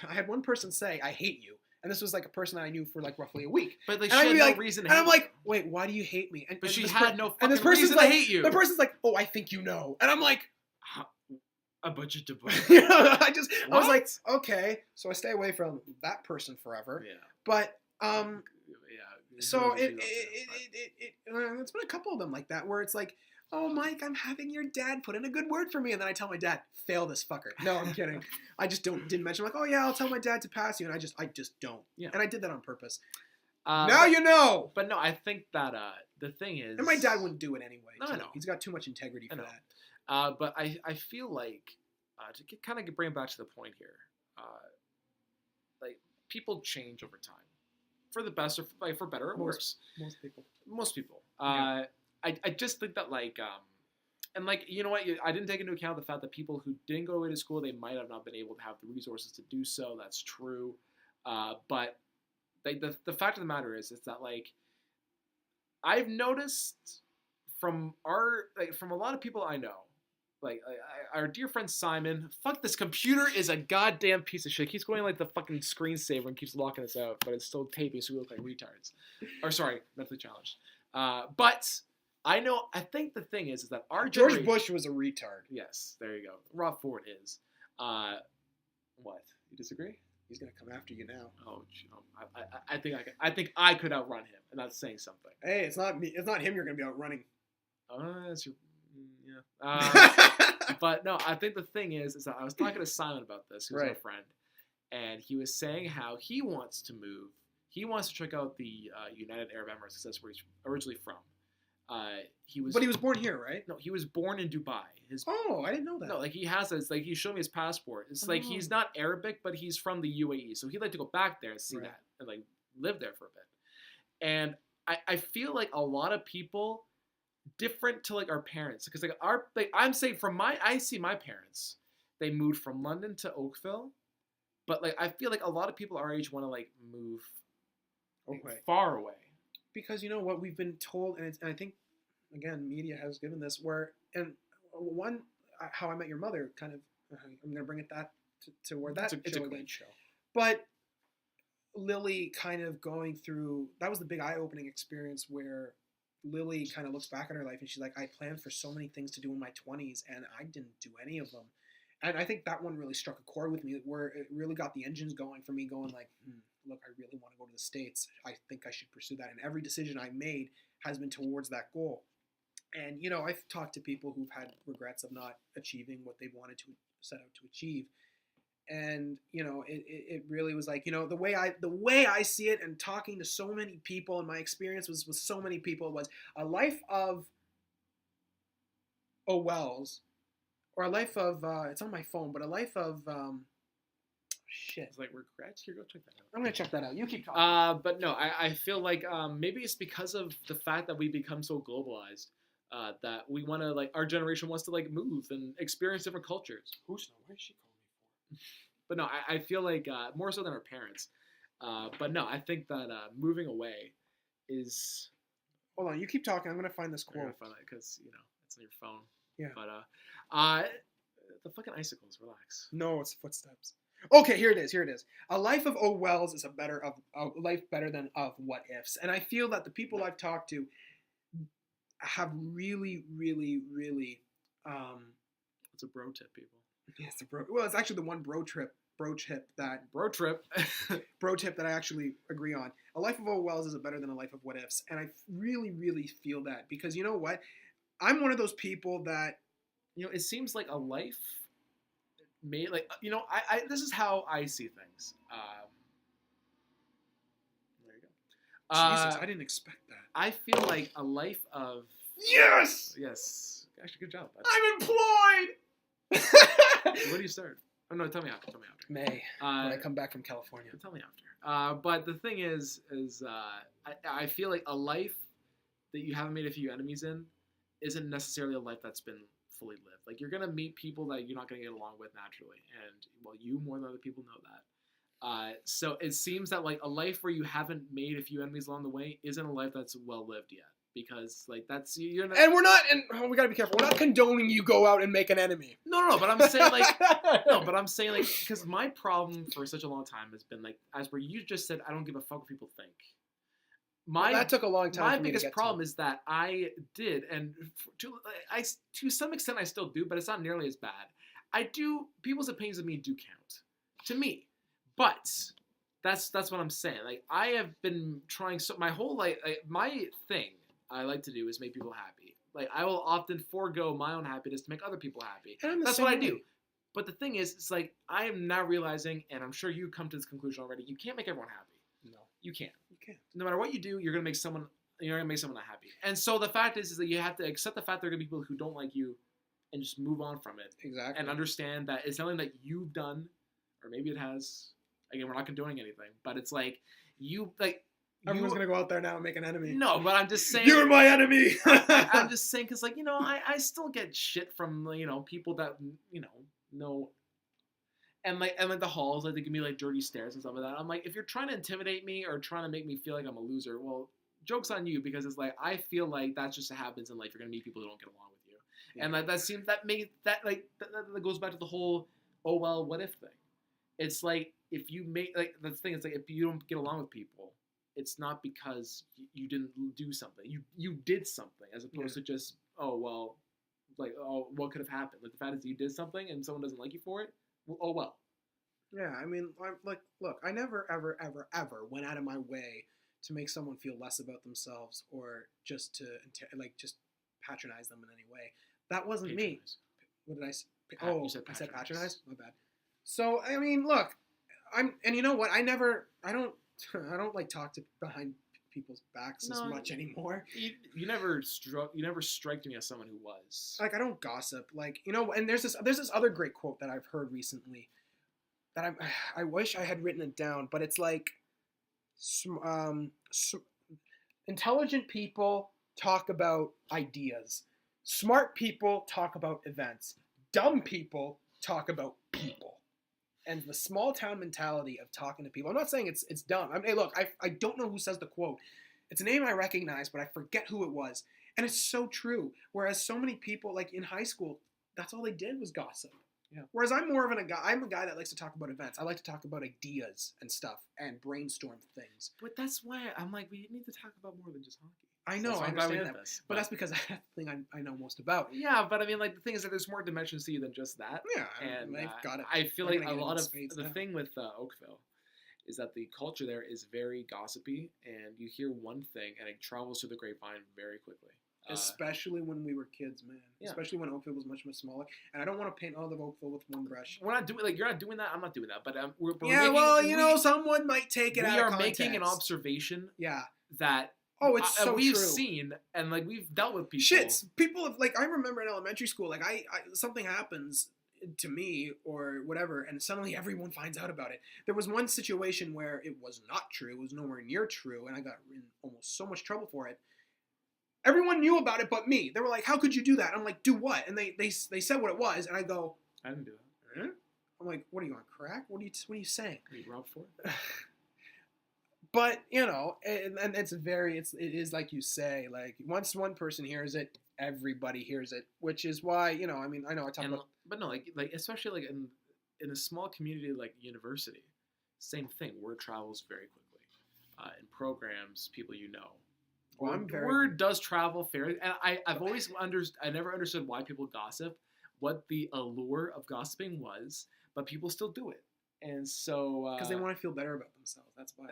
I had one person say, "I hate you," and this was like a person that I knew for like roughly a week. But like, she had no reason to hate you. And I'm like, wait, why do you hate me? But she had no fucking reason to hate you. The person's like, oh, I think you know, and I'm like, a budget to budget. I was like, okay, so I stay away from that person forever. Yeah. But yeah. So it's been a couple of them like that where it's like, oh, Mike, I'm having your dad put in a good word for me, and then I tell my dad, fail this fucker. No, I'm kidding. I just didn't mention, like, oh yeah, I'll tell my dad to pass you, and I just don't. Yeah. And I did that on purpose. Now you know. But no, I think that the thing is, and my dad wouldn't do it anyway. No, I know. He's got too much integrity for that. But I feel like to kind of bring it back to the point here, like people change over time, for the best or for better or worse. Most people. Yeah. I just think that like and like, you know what, I didn't take into account the fact that people who didn't go away to school, they might have not been able to have the resources to do so. That's true. But the fact of the matter is that like I've noticed from a lot of people I know, like our dear friend Simon, fuck, this computer is a goddamn piece of shit. He's going like the fucking screensaver and keeps locking us out, but it's still taping, so we look like retards. Or sorry, mentally challenged. But I think the thing is that our George Bush was a retard. Yes, there you go. Rob Ford is. What? You disagree? He's gonna come after you now. Oh, I think I could outrun him, and that's saying something. Hey, it's not me. It's not him. You're gonna be outrunning. That's your. Yeah. But no, I think the thing is that I was talking to Simon about this, who's our friend, and he was saying how he wants to move. He wants to check out the United Arab Emirates, because that's where he's originally from. But he was born here, right? No, he was born in Dubai. I didn't know that. No, like he has this. Like he showed me his passport. It's like he's not Arabic, but he's from the UAE, so he'd like to go back there and see that and like live there for a bit. And I feel like a lot of people, different to like our parents, because I'm saying I see my parents, they moved from London to Oakville, but like I feel like a lot of people our age want to like move far away. Because you know what we've been told, and I think, again, media has given this, How I Met Your Mother, kind of, I'm going to bring it to where that it's a great show. But Lily kind of going through, that was the big eye-opening experience where Lily kind of looks back at her life and she's like, I planned for so many things to do in my 20s and I didn't do any of them. And I think that one really struck a chord with me, where it really got the engines going for me, going like, look, I really want to go to the States. I think I should pursue that. And every decision I made has been towards that goal. And, I've talked to people who've had regrets of not achieving what they wanted to set out to achieve. And, it really was like, the way I see it, and talking to so many people, and my experience was with so many people, was a life of Wells, or a life of, it's on my phone, but a life of, Shit. It's like regrets. Here, go check that out. I'm gonna check that out. You keep talking. But no, I feel like maybe it's because of the fact that we become so globalized that we want to like our generation wants to like move and experience different cultures. Who's why is she calling me for? But no, I feel like more so than our parents. But no, I think that moving away is. Hold on, you keep talking. I'm gonna find this quote. Because it's on your phone. Yeah. But the fucking icicles. Relax. No, it's footsteps. Okay, here it is. A life of O Wells is a life better than of what ifs. And I feel that the people I've talked to have really, really, really. It's a bro tip, people. Yeah, it's actually the one bro tip that I actually agree on. A life of O Wells is better than a life of what ifs, and I really, really feel that because you know what, I'm one of those people that it seems like a life made like I this is how I see things. There you go. Jesus, I didn't expect that. I feel like a life of yes, actually good job. I'm employed. Where do you start? Oh no, tell me after. May when I come back from California. Tell me after. But the thing is I feel like a life that you haven't made a few enemies in isn't necessarily a life that's been fully lived. Like you're gonna meet people that you're not gonna get along with naturally, and well, you more than other people know that. So it seems that like a life where you haven't made a few enemies along the way isn't a life that's well lived yet. Because like that's you're not, and we're not, and we gotta be careful. We're not condoning you go out and make an enemy. No. But I'm saying like because my problem for such a long time has been like as where you just said I don't give a fuck what people think. That took a long time. My biggest problem is that I did, and to some extent I still do, but it's not nearly as bad. I do people's opinions of me do count to me, but that's what I'm saying. Like I have been trying so my whole my thing. I like to do is make people happy. Like I will often forego my own happiness to make other people happy. That's what I do. But the thing is, it's like I am now realizing, and I'm sure you come to this conclusion already. You can't make everyone happy. No, you can't. You can't. No matter what you do, you're gonna make someone not happy. And so the fact is that you have to accept the fact there are gonna be people who don't like you, and just move on from it. Exactly. And understand that it's something that you've done, or maybe it has. Again, we're not condoning anything, but it's like you like. Everyone's going to go out there now and make an enemy. No, but I'm just saying. You're my enemy! I'm just saying, because, like, I still get shit from, people that, know. And the halls, like, they give me, like, dirty stares and stuff like that. I'm like, if you're trying to intimidate me or trying to make me feel like I'm a loser, well, joke's on you, because it's like, I feel like that just happens in life. You're going to meet people who don't get along with you. Yeah. And, like, that goes back to the whole, oh, well, what if thing. It's like, if you make, like, the thing is, like, if you don't get along with people, it's not because you didn't do something. You did something as opposed to just, oh, well, like, oh, what could have happened? Like, the fact is that you did something and someone doesn't like you for it, well, oh, well. Yeah, I mean, like, look, I never, ever, ever, ever went out of my way to make someone feel less about themselves or just to, just patronize them in any way. That wasn't me. What did I say? You said I said patronize? My bad. So, I mean, look, and you know what? I don't like talk to behind people's backs as much anymore. You never strike me as someone who was. Like I don't gossip. Like and there's this other great quote that I've heard recently that I wish I had written it down, but it's like, intelligent people talk about ideas, smart people talk about events, dumb people talk about people. And the small town mentality of talking to people. I'm not saying it's dumb. Hey, look, I don't know who says the quote. It's a name I recognize, but I forget who it was. And it's so true. Whereas so many people, like in high school, that's all they did was gossip. Yeah. Whereas I'm more of I'm a guy that likes to talk about events. I like to talk about ideas and stuff and brainstorm things. But that's why I'm like, we need to talk about more than just hockey. I know, I understand that. But that's because that's the thing I know most about. Yeah, but I mean, like, the thing is that there's more dimensions to you than just that. Yeah, and they've got it. I feel like a lot of the thing with Oakville is that the culture there is very gossipy, and you hear one thing, and it travels through the grapevine very quickly. Especially when we were kids, man. Yeah. Especially when Oakville was much, much smaller. And I don't want to paint all of Oakville with one brush. We're not doing, you're not doing that. I'm not doing that. But someone might take it out of context. We are making an observation. Yeah. That. Oh, it's so we've true. Seen and we've dealt with people. Shit, people have I remember in elementary school, I something happens to me or whatever, and suddenly everyone finds out about it. There was one situation where it was not true, it was nowhere near true, and I got in almost so much trouble for it. Everyone knew about it but me. They were like, how could you do that? I'm like, do what? And they said what it was, and I go, I didn't do that. huh? I'm like, what are you on crack? What are you saying? Are you robbed for it? But and it is like you say, like once one person hears it, everybody hears it, which is why I mean I know I talk about, but no, like especially like in a small community like university, same thing. Word travels very quickly. In programs, people word does travel fairly, and I never understood why people gossip, what the allure of gossiping was, but people still do it. And so because they want to feel better about themselves. That's why.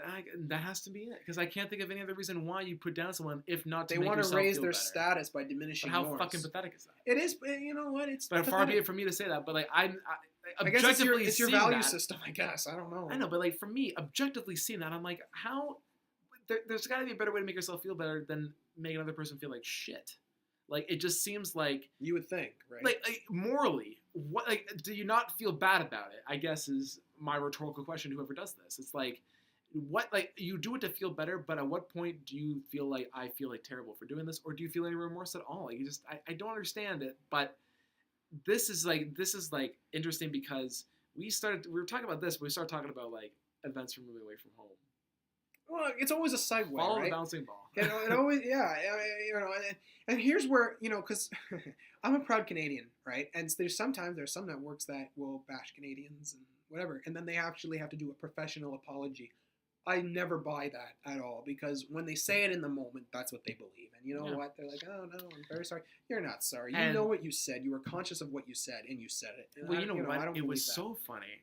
That has to be it. Because I can't think of any other reason why you put down someone if not to they make want yourself to raise feel their better. status by diminishing But how yours. fucking pathetic is that? It is. You know what? It's. But far be it from me to say that. But like I guess objectively it's your value system. I guess I don't know. I know, but like for me, objectively seeing that, I'm like, how? There's got to be a better way to make yourself feel better than make another person feel like shit. Like it just seems like you would think, right? Like morally, what? Like, do you not feel bad about it? I guess is my rhetorical question to whoever does this. It's like, what? Like you do it to feel better, but at what point do you feel like I feel like terrible for doing this, or do you feel any remorse at all? Like you just, I don't understand it. But this is like interesting because we were talking about this, but we started talking about like events from moving away from home. Well, it's always a segue, Follow right? the bouncing ball. It always, yeah, and here's where because I'm a proud Canadian, right? And there's some networks that will bash Canadians and whatever, and then they actually have to do a professional apology. I never buy that at all because when they say it in the moment, that's what they believe. And you know what? They're like, oh no, I'm very sorry. You're not sorry. You know what you said. You were conscious of what you said, and you said it. And well, you know what? I don't it was that. so funny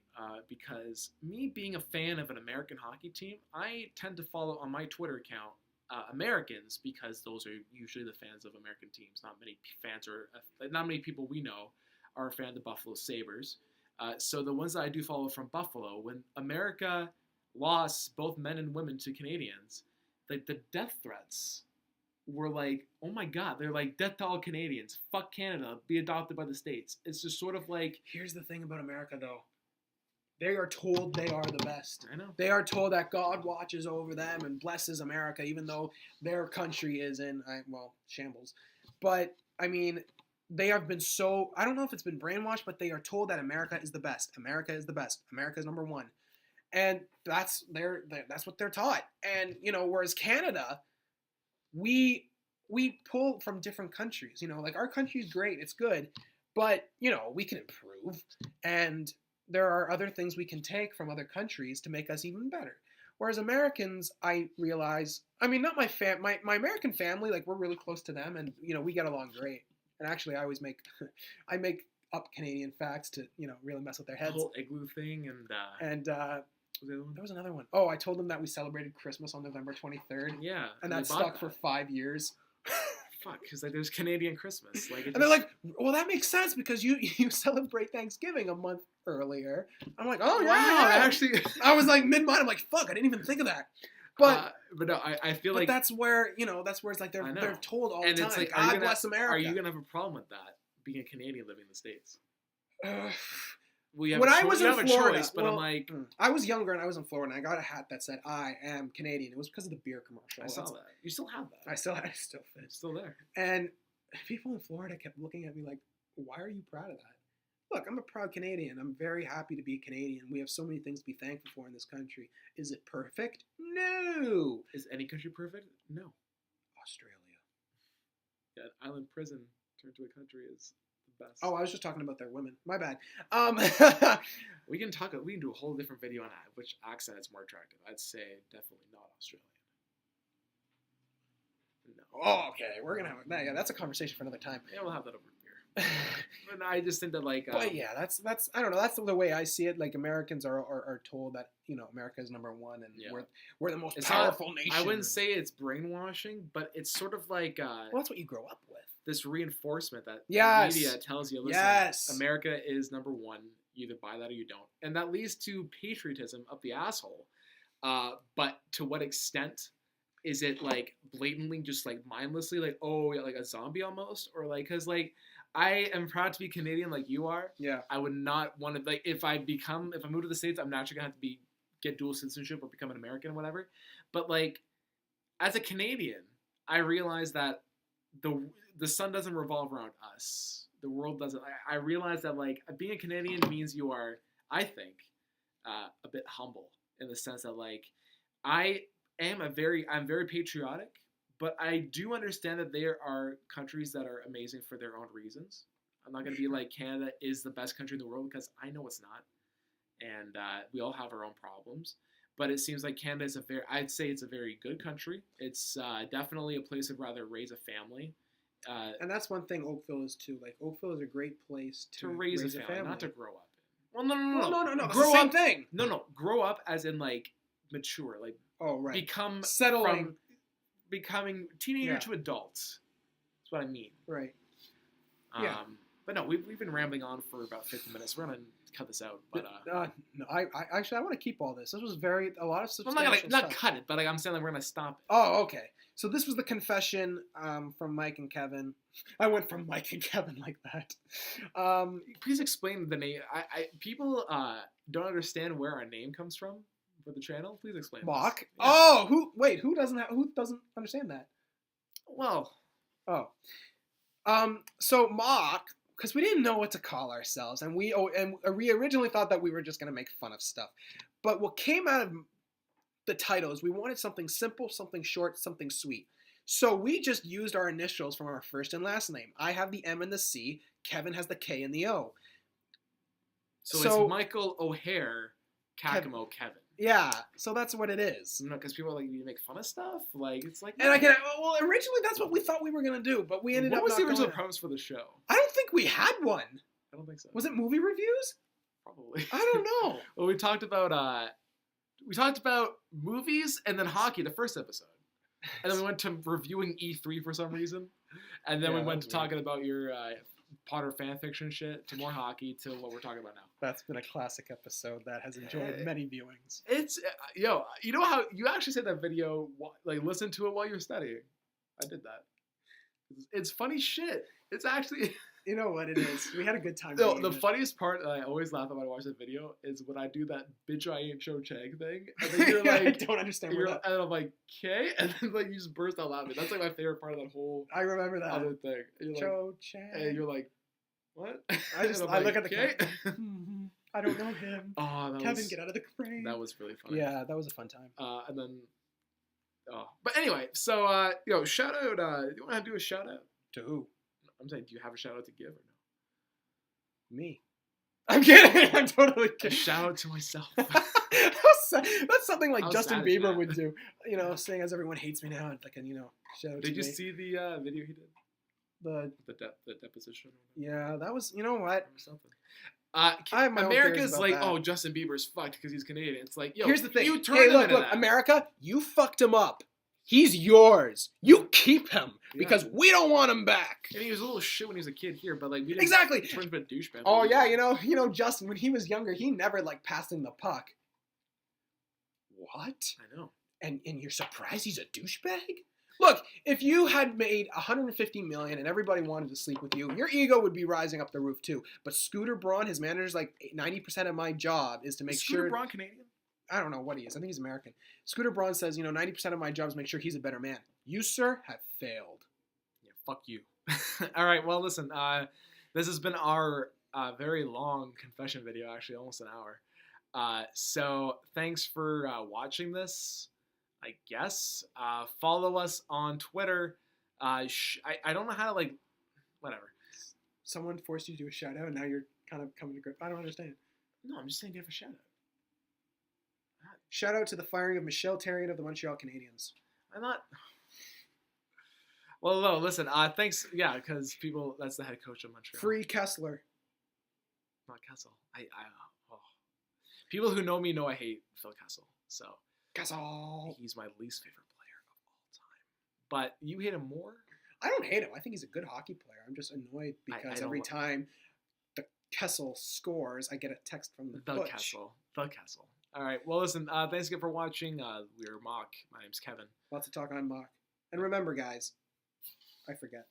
because me being a fan of an American hockey team, I tend to follow on my Twitter account Americans because those are usually the fans of American teams. Not many people we know are a fan of the Buffalo Sabres. So the ones that I do follow from Buffalo, when America lost both men and women to Canadians, like the death threats were like, oh my god, they're like, death to all Canadians, fuck Canada, be adopted by the States. It's just sort of like, here's the thing about America though, they are told they are the best. I know. They are told that God watches over them and blesses America, even though their country is in shambles. But I mean, they have been so, I don't know if it's been brainwashed, but they are told that America is the best. America is the best. America is number one. And that's what they're taught. And whereas Canada, we pull from different countries. Like our country is great, it's good, but we can improve, and there are other things we can take from other countries to make us even better. Whereas Americans, I realize, I mean, not my American family, like we're really close to them, and we get along great. And actually, I always make up Canadian facts to really mess with their heads. The whole igloo thing and there was another one. Oh, I told them that we celebrated Christmas on November 23rd. Yeah. And that stuck for 5 years. Fuck, because like there's Canadian Christmas. Like, they're like, well, that makes sense because you celebrate Thanksgiving a month earlier. I'm like, oh wow, yeah. Actually, I was like mid-mind. I'm like, fuck, I didn't even think of that. But no, I feel like that's where it's like they're told all the time. It's like, God bless America. Are you gonna have a problem with that being a Canadian living in the States? When I was in Florida, I'm like, I was younger and I was in Florida and I got a hat that said "I am Canadian." It was because of the beer commercial. I saw that. You still have that. I still fit. It's still there. And people in Florida kept looking at me like, "Why are you proud of that?" Look, I'm a proud Canadian. I'm very happy to be a Canadian. We have so many things to be thankful for in this country. Is it perfect? No. Is any country perfect? No. Australia. Yeah, an island prison turned to a country is the best. Oh, I was just talking about their women. My bad. We can do a whole different video on which accent is more attractive. I'd say definitely not Australian. No. Oh, okay. We're gonna have that. Yeah, that's a conversation for another time. Yeah, we'll have that over beer. But I just think that but yeah, that's I don't know. That's the way I see it. Like Americans are told that America is number one and we're the most powerful nation. I wouldn't say it's brainwashing, but it's sort of like well, that's what you grow up with. This reinforcement that media tells you, listen, America is number one. You either buy that or you don't, and that leads to patriotism up the asshole. But to what extent? Is it like blatantly just like mindlessly like, oh yeah, like a zombie almost, or like, because like I am proud to be Canadian like you are. Yeah. I would not want to, like, if I move to the States, I'm naturally going to have to get dual citizenship or become an American or whatever. But, like, as a Canadian, I realize that the sun doesn't revolve around us. The world doesn't. I realize that, like, being a Canadian means you are, I think, a bit humble in the sense that, like, I'm very patriotic, but I do understand that there are countries that are amazing for their own reasons. I'm not going to be like Canada is the best country in the world because I know it's not, and we all have our own problems. But it seems like Canada is I'd say it's a very good country. It's definitely a place I'd rather raise a family. And that's one thing Oakville is too. Like, Oakville is a great place to raise a family, not to grow up in. Well, no. That's the same thing. No. Grow up as in, like, mature, like, become settling, becoming teenager to adults. That's what I mean. Right. But no, we've been rambling on for about 50 minutes. We're gonna cut this out. But no, I actually want to keep all this. This was a lot of substantial I'm not stuff. cut it, but, like, I'm saying, like, we're gonna stop it. Oh, okay. So this was the confession from Mike and Kevin. I went from Mike and Kevin like that. Please explain the name. People don't understand where our name comes from for the channel. Please explain. Mock. Yeah. Oh, who doesn't understand that? Well. Oh. So Mock, because we didn't know what to call ourselves, and we originally thought that we were just gonna make fun of stuff, but what came out of the title is we wanted something simple, something short, something sweet. So we just used our initials from our first and last name. I have the M and the C. Kevin has the K and the O. So it's Michael O'Hare, Kakamo Kevin. Yeah, so that's what it is. No, because people are like, you make fun of stuff? Like, it's like... And originally that's what we thought we were going to do, but we ended up What was the original premise for the show? I don't think we had one. I don't think so. Was it movie reviews? Probably. I don't know. Well, we talked about movies and then hockey the first episode. And then we went to reviewing E3 for some reason. And then we went to talking about your Potter fanfiction shit, to more hockey, to what we're talking about now. That's been a classic episode that has enjoyed many viewings. It's, you know how, you actually said that video, like, listen to it while you're studying. I did that. It's funny shit. It's actually... You know what it is. We had a good time. No, the funniest part that I always laugh at when I watch that video is when I do that bitch I ain't Cho Chang thing. And then you're like... I don't understand and I'm like, okay? And then, like, you just burst out laughing. That's, like, my favorite part of that whole... I remember that. Other thing. Cho Chang. And you're like, what? I look at the camera. I don't know him. Oh, Kevin, get out of the frame. That was really funny. Yeah, that was a fun time. And then... But anyway, so, shout out... you want to do a shout out? To who? I'm saying, do you have a shout out to give or no? Me. I'm kidding. I'm totally kidding. A shout out to myself. That's something like Justin Bieber would do. Saying as everyone hates me now, like, shout out to me. Did you see the video he did? The deposition? Yeah, that was, you know what? Or something. America's like, that. Justin Bieber's fucked because he's Canadian. It's like, yo, here's the thing. Hey, look, America, you fucked him up. He's yours. You keep him because we don't want him back. And he was a little shit when he was a kid here, but like we didn't exactly turn him into a douchebag. Oh yeah, you know Justin when he was younger, he never like passed him the puck. What? I know. And you're surprised he's a douchebag? Look, if you had made $150 million and everybody wanted to sleep with you, your ego would be rising up the roof too. But Scooter Braun, his manager's like 90% of my job is to make sure. Scooter Braun Canadian? I don't know what he is. I think he's American. Scooter Braun says, 90% of my job is make sure he's a better man. You, sir, have failed. Yeah, fuck you. All right, well, listen. This has been our very long confession video, actually, almost an hour. So thanks for watching this, I guess. Follow us on Twitter. I don't know how to, like, whatever. Someone forced you to do a shout out, and now you're kind of coming to grip. I don't understand. No, I'm just saying give a shout out. Shout out to the firing of Michel Therrien of the Montreal Canadiens. I'm not. Well, no, listen. Thanks. Yeah, because people. That's the head coach of Montreal. Free Kessler. Not Kessel. People who know me know I hate Phil Kessel. So Kessel. He's my least favorite player of all time. But you hate him more? I don't hate him. I think he's a good hockey player. I'm just annoyed because every time the Kessel scores, I get a text from the Butch. Kessel. The Kessel. All right. Well, listen. Thanks again for watching. We're Mock. My name's Kevin. Lots of talk on Mock. And remember, guys, I forget.